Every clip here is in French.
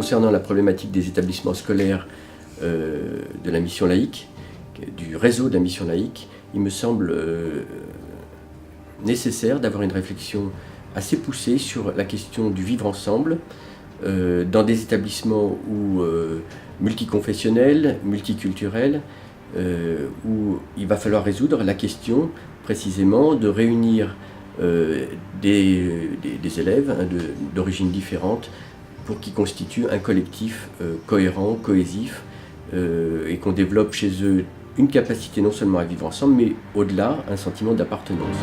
concernant la problématique des établissements scolaires de la mission laïque, du réseau de la mission laïque, il me semble nécessaire d'avoir une réflexion assez poussée sur la question du vivre ensemble dans des établissements multiconfessionnels, multiculturels, où il va falloir résoudre la question précisément de réunir des élèves d'origines différentes pour qu'ils constituent un collectif cohérent, cohésif, et qu'on développe chez eux une capacité non seulement à vivre ensemble, mais au-delà, un sentiment d'appartenance.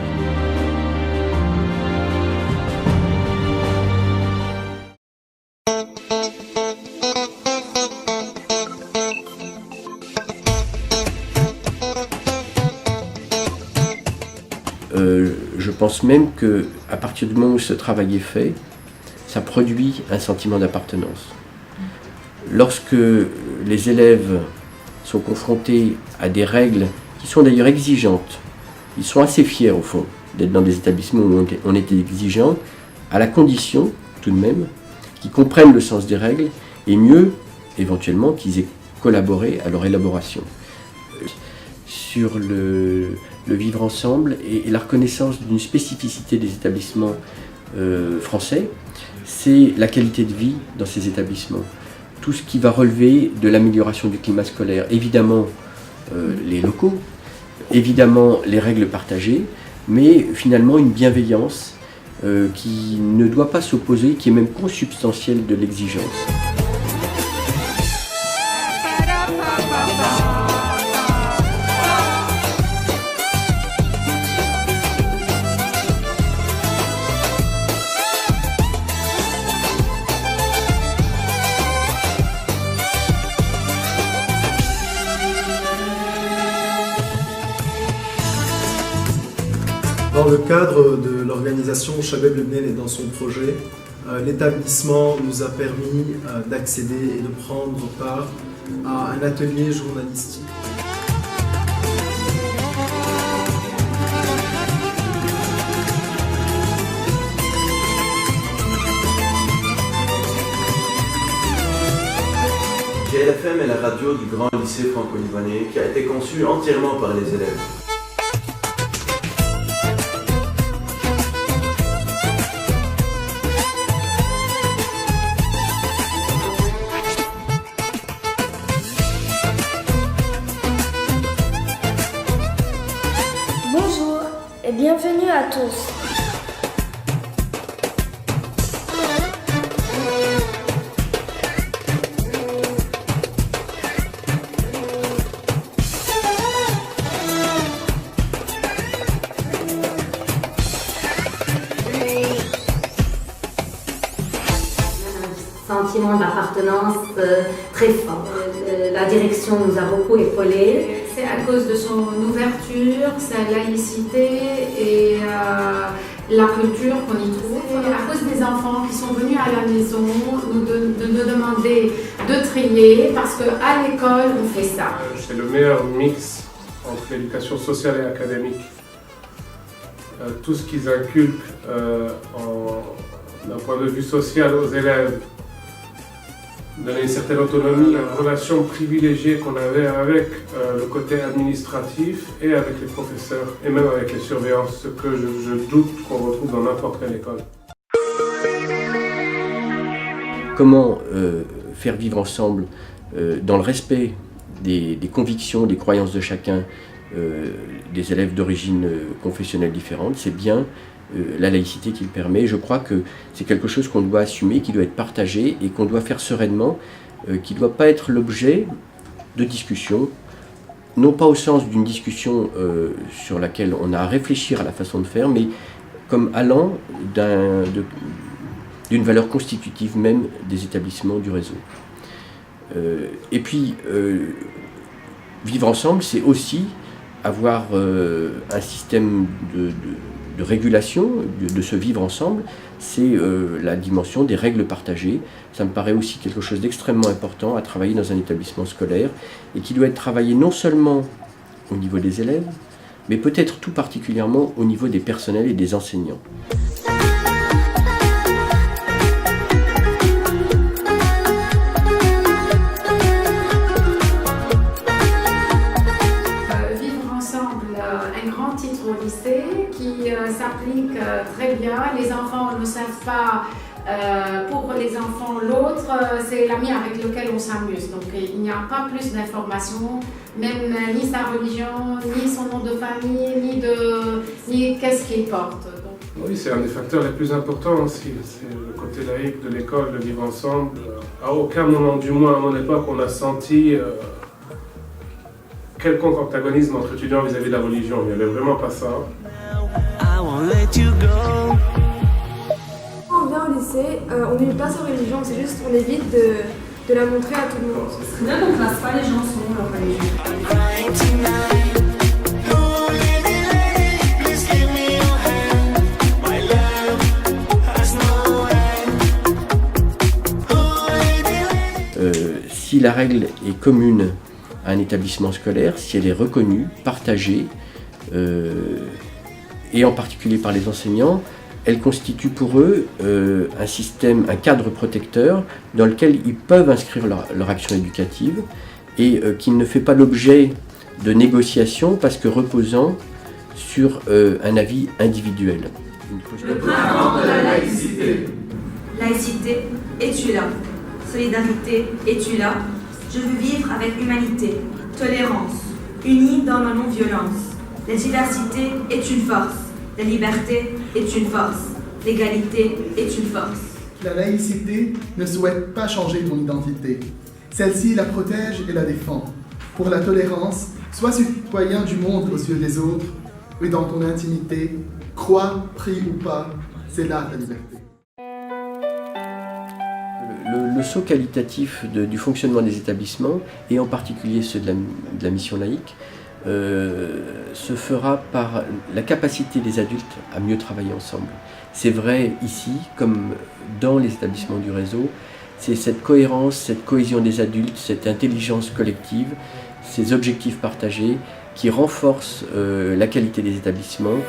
Je pense même qu'à partir du moment où ce travail est fait, ça produit un sentiment d'appartenance. Lorsque les élèves sont confrontés à des règles qui sont d'ailleurs exigeantes, ils sont assez fiers au fond d'être dans des établissements où on est exigeant, à la condition tout de même qu'ils comprennent le sens des règles et mieux éventuellement qu'ils aient collaboré à leur élaboration. Sur le vivre ensemble et la reconnaissance d'une spécificité des établissements français, c'est la qualité de vie dans ces établissements. Tout ce qui va relever de l'amélioration du climat scolaire, évidemment les locaux, évidemment les règles partagées, mais finalement une bienveillance qui ne doit pas s'opposer, qui est même consubstantielle de l'exigence. Dans le cadre de l'organisation Shabeb Lebnel et dans son projet, l'établissement nous a permis d'accéder et de prendre part à un atelier journalistique. GLFM est la radio du grand lycée franco-libanais qui a été conçue entièrement par les élèves. Bonjour et bienvenue à tous. Sentiment d'appartenance très fort. La direction nous a beaucoup épaulés. C'est à cause de son ouverture, sa laïcité et la culture qu'on y trouve. Et à cause des enfants qui sont venus à la maison de nous demander de trier parce qu'à l'école on fait ça. C'est le meilleur mix entre l'éducation sociale et académique. Tout ce qu'ils inculquent d'un point de vue social aux élèves, donner une certaine autonomie, une relation privilégiée qu'on avait avec le côté administratif et avec les professeurs et même avec les surveillants, ce que je doute qu'on retrouve dans n'importe quelle école. Comment faire vivre ensemble dans le respect des convictions, des croyances de chacun, des élèves d'origine confessionnelle différente, c'est bien la laïcité qui le permet. Je crois que c'est quelque chose qu'on doit assumer, qui doit être partagé et qu'on doit faire sereinement, qui ne doit pas être l'objet de discussions, non pas au sens d'une discussion sur laquelle on a à réfléchir à la façon de faire, mais comme allant d'une valeur constitutive même des établissements du réseau. Et puis, vivre ensemble, c'est aussi avoir un système de régulation de ce vivre ensemble, c'est la dimension des règles partagées. Ça me paraît aussi quelque chose d'extrêmement important à travailler dans un établissement scolaire et qui doit être travaillé non seulement au niveau des élèves, mais peut-être tout particulièrement au niveau des personnels et des enseignants. un grand titre au lycée qui s'applique très bien. Les enfants ne savent pas, pour les enfants, l'autre, c'est l'ami avec lequel on s'amuse. Donc il n'y a pas plus d'informations, même ni sa religion, ni son nom de famille, ni qu'est-ce qu'il porte. Oui, c'est un des facteurs les plus importants aussi. C'est le côté laïque de l'école, le vivre ensemble. À aucun moment, du moins à mon époque, on a senti quelconque antagonisme entre étudiants vis-à-vis de la religion. Il n'y avait vraiment pas ça. Quand on vient au lycée, on n'évite pas sa religion, c'est juste on évite de la montrer à tout le monde. C'est bien qu'on ne classe pas les gens selon leur religion. Si la règle est commune à un établissement scolaire, si elle est reconnue, partagée, et en particulier par les enseignants, elle constitue pour eux un système, un cadre protecteur dans lequel ils peuvent inscrire leur action éducative et qui ne fait pas l'objet de négociations parce que reposant sur un avis individuel. Le printemps de la laïcité. Laïcité, es-tu là? Solidarité, es-tu là? Je veux vivre avec humanité, tolérance, unis dans la non-violence. La diversité est une force, la liberté est une force, l'égalité est une force. La laïcité ne souhaite pas changer ton identité. Celle-ci la protège et la défend. Pour la tolérance, sois citoyen du monde aux yeux des autres, et dans ton intimité, crois, prie ou pas, c'est là ta liberté. Le saut qualitatif du fonctionnement des établissements, et en particulier ceux de la mission laïque, se fera par la capacité des adultes à mieux travailler ensemble. C'est vrai ici, comme dans les établissements du réseau, c'est cette cohérence, cette cohésion des adultes, cette intelligence collective, ces objectifs partagés qui renforcent la qualité des établissements.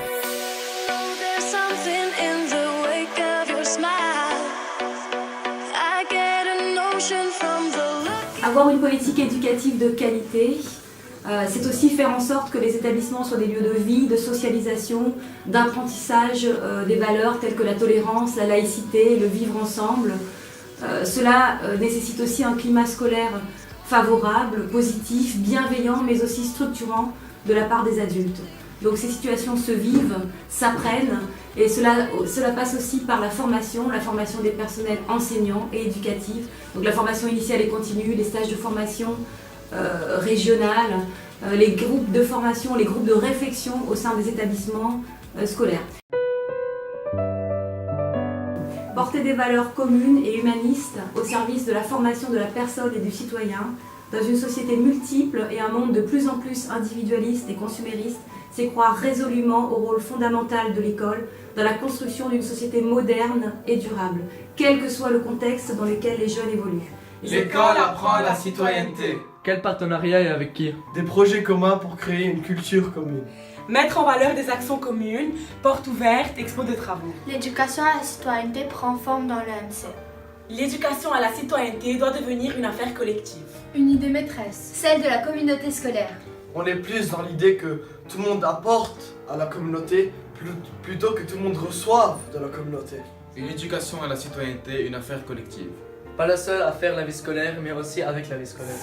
Avoir une politique éducative de qualité, c'est aussi faire en sorte que les établissements soient des lieux de vie, de socialisation, d'apprentissage des valeurs telles que la tolérance, la laïcité, le vivre ensemble. Cela nécessite aussi un climat scolaire favorable, positif, bienveillant, mais aussi structurant de la part des adultes. Donc ces situations se vivent, s'apprennent, et cela passe aussi par la formation des personnels enseignants et éducatifs, donc la formation initiale et continue, les stages de formation régionale, les groupes de formation, les groupes de réflexion au sein des établissements scolaires. Porter des valeurs communes et humanistes au service de la formation de la personne et du citoyen, dans une société multiple et un monde de plus en plus individualiste et consumériste, c'est croire résolument au rôle fondamental de l'école dans la construction d'une société moderne et durable, quel que soit le contexte dans lequel les jeunes évoluent. L'école apprend la citoyenneté. Quel partenariat et avec qui? Des projets communs pour créer une culture commune. Mettre en valeur des actions communes, portes ouvertes, expos de travaux. L'éducation à la citoyenneté prend forme dans l'ANC. L'éducation à la citoyenneté doit devenir une affaire collective. Une idée maîtresse, celle de la communauté scolaire. On est plus dans l'idée que tout le monde apporte à la communauté plutôt que tout le monde reçoive de la communauté. Une éducation à la citoyenneté, une affaire collective. Pas la seule à faire la vie scolaire, mais aussi avec la vie scolaire.